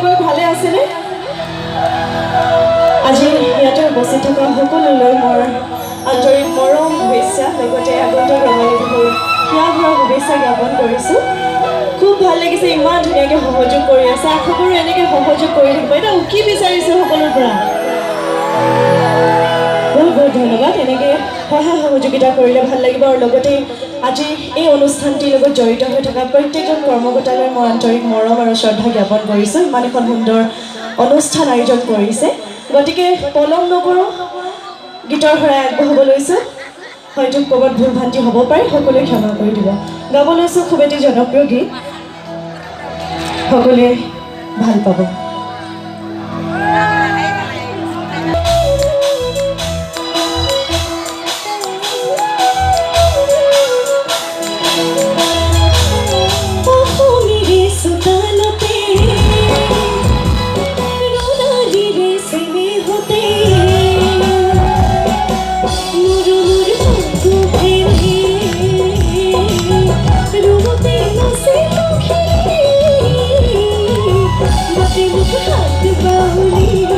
সকলো ভালে আছেনে? আজি ইয়াতে উপস্থিত থকা সকলোলৈ মোৰ আন্তৰিক মৰম শুভেচ্ছা লগতে আগন্তুক ৰঙালী বিহুৰ হিয়া ভৰা শুভেচ্ছা জ্ঞাপন কৰিছোঁ। খুব ভাল লাগিছে, ইমান ধুনীয়াকৈ সহযোগ কৰি আছে। আশা কৰোঁ এনেকৈ সহযোগ কৰি থাকিব। এতিয়া কি বিচাৰিছোঁ সকলোৰ পৰা? বহুত বহুত ধন্যবাদ। এনেকৈ সহায় সহযোগিতা কৰিলে ভাল লাগিব। আৰু লগতে আজি এই অনুষ্ঠানটিৰ লগত জড়িত হৈ থকা প্ৰত্যেকজন কৰ্মকৰ্তালৈ মই আন্তৰিক মৰম আৰু শ্ৰদ্ধা জ্ঞাপন কৰিছোঁ। ইমান এখন সুন্দৰ অনুষ্ঠান আয়োজন কৰিছে। গতিকে পলম নকৰোঁ, গীতৰ শৰাই আগবঢ়াব লৈছোঁ। হয়তো ক'ৰবাত ভুল ভ্ৰান্তি হ'ব পাৰে, সকলোৱে ক্ষমা কৰি দিব। গাব লৈছোঁ খুব এটি জনপ্ৰিয় গীত, সকলোৱে ভাল পাব। हाथ बाउली